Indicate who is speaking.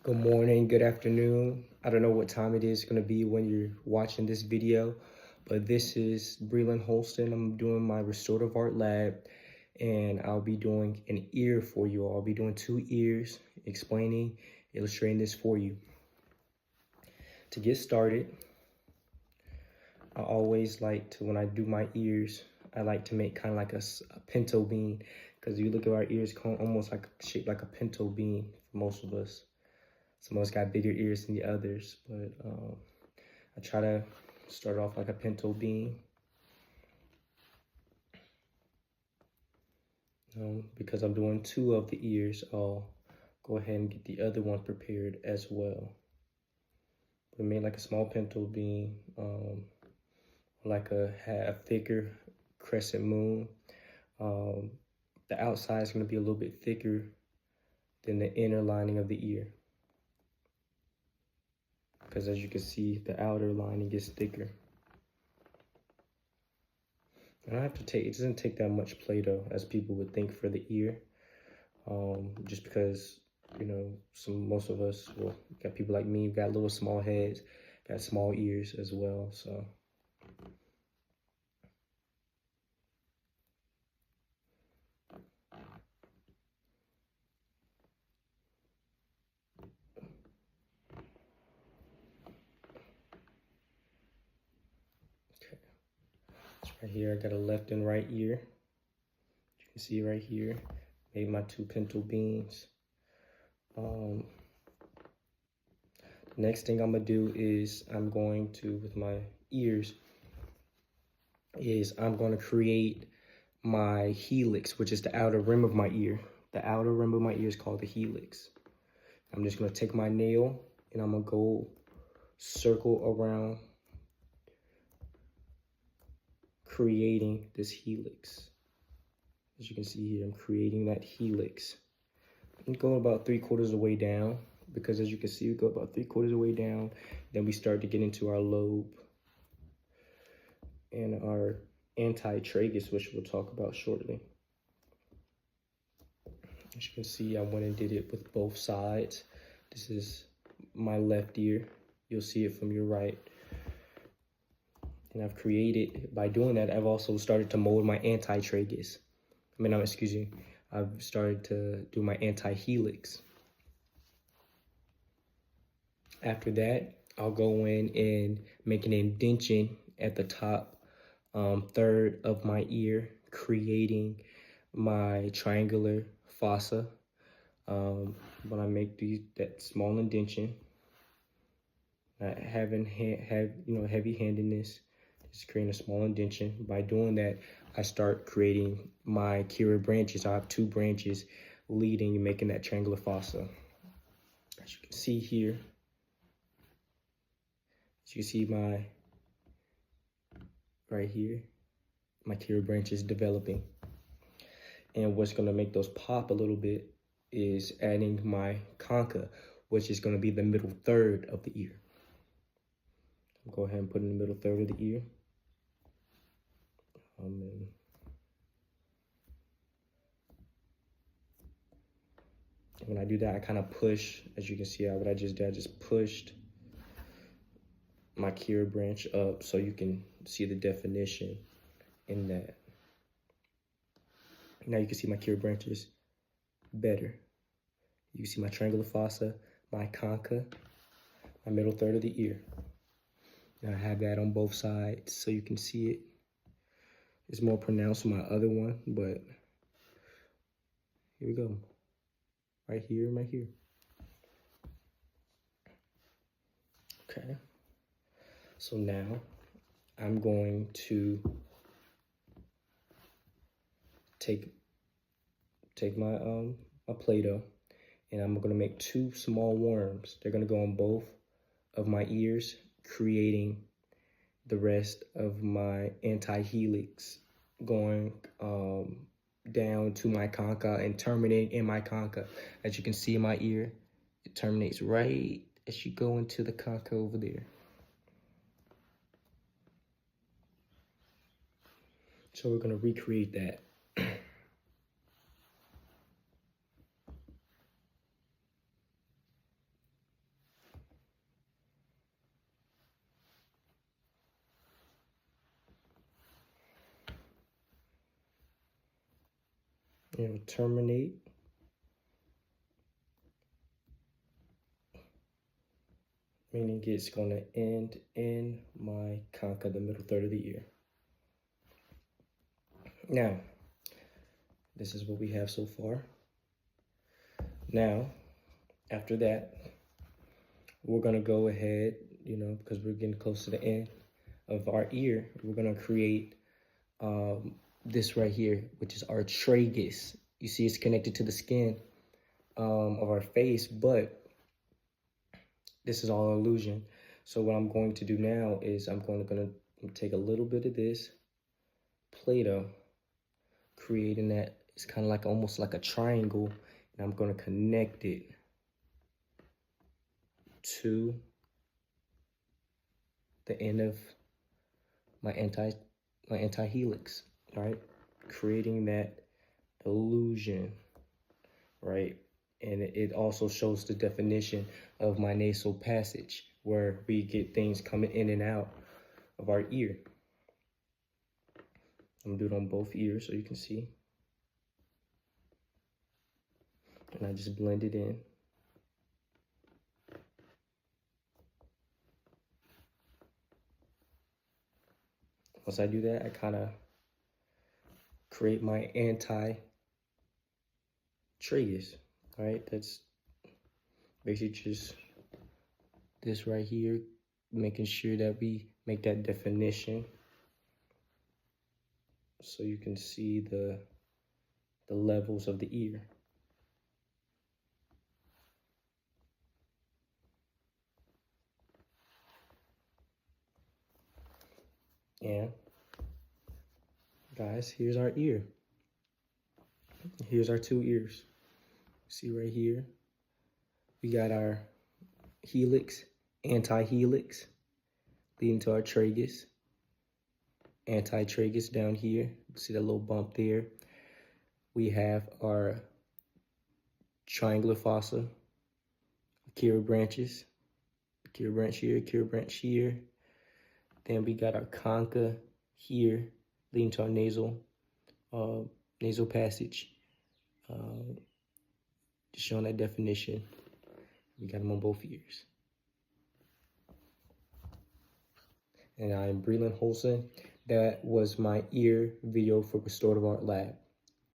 Speaker 1: Good morning, good afternoon. I don't know what time it is going to be when you're watching this video, but this is Breland Holston. I'm doing my restorative art lab, and I'll be doing an ear for you all. I'll be doing 2 ears, explaining, illustrating this for you. To get started, I always like to, when I do my ears, I like to make kind of like a pinto bean, because you look at our ears, almost like shaped like a pinto bean for most of us. Some of us got bigger ears than the others, but I try to start off like a pinto bean. Because I'm doing 2 of the ears, I'll go ahead and get the other one prepared as well. We made like a small pinto bean, like a thicker crescent moon. The outside is going to be a little bit thicker than the inner lining of the ear, because as you can see, the outer lining gets thicker. And I have to take, it doesn't take that much Play-Doh as people would think for the ear. Just because, you know, most of us, well, got people like me, got little small heads, got small ears as well, so. Okay, so right here, I got a left and right ear. You can see right here, made my 2 pinto beans. The next thing I'm gonna do is I'm going to, with my ears, is I'm gonna create my helix, which is the outer rim of my ear. The outer rim of my ear is called the helix. I'm just gonna take my nail and I'm gonna go circle around, creating this helix. As you can see here, I'm creating that helix. And go about 3/4 of the way down, because as you can see, we go about 3/4 of the way down. Then we start to get into our lobe and our anti-tragus, which we'll talk about shortly. As you can see, I went and did it with both sides. This is my left ear. You'll see it from your right. And I've created, by doing that, I've also started to mold my anti-tragus. I've started to do my anti-helix. After that, I'll go in and make an indention at the top third of my ear, creating my triangular fossa. When I make that small indention, having heavy-handedness, just creating a small indention. By doing that, I start creating my Kira branches. I have 2 branches leading and making that triangular fossa. As you can see here, as you see right here, my Kira branch is developing. And what's gonna make those pop a little bit is adding my concha, which is gonna be the middle third of the ear. I'll go ahead and put in the middle third of the ear. And when I do that, I kind of push, as you can see what I just did, I just pushed my Kira branch up so you can see the definition in that. Now you can see my Kira branches better. You can see my triangular fossa, my concha, my middle third of the ear. Now I have that on both sides so you can see it. It's more pronounced on my other one, but here we go. Right here, right here. Okay. So now I'm going to take my my Play-Doh, and I'm gonna make 2 small worms. They're gonna go on both of my ears, creating the rest of my anti-helix, going down to my concha and terminating in my concha. As you can see in my ear, it terminates right as you go into the concha over there. So we're gonna recreate that. terminate. Meaning it's going to end in my concha, the middle third of the ear. Now, this is what we have so far. Now, after that, we're going to go ahead, because we're getting close to the end of our ear, we're going to create this right here, which is our tragus. You see it's connected to the skin of our face, but this is all illusion. So what I'm going to do now is I'm going to take a little bit of this Play-Doh, creating that, it's kind of like almost like a triangle, and I'm going to connect it to the end of my anti-helix, right? Creating that illusion, right? And it also shows the definition of my nasal passage, where we get things coming in and out of our ear. I'm gonna do it on both ears so you can see. And I just blend it in. Once I do that, I kind of create my anti-tragus, right? That's basically just this right here, making sure that we make that definition so you can see the levels of the ear. And guys, here's our ear. Here's our two ears. See right here, we got our helix, anti-helix, leading to our tragus. Anti-tragus down here. See that little bump there? We have our triangular fossa, Akira branches, Akira branch here, Akira branch here. Then we got our concha here, leading to our nasal passage. Just showing that definition. We got them on both ears. And I'm Breland Holston. That was my ear video for Restorative Art Lab.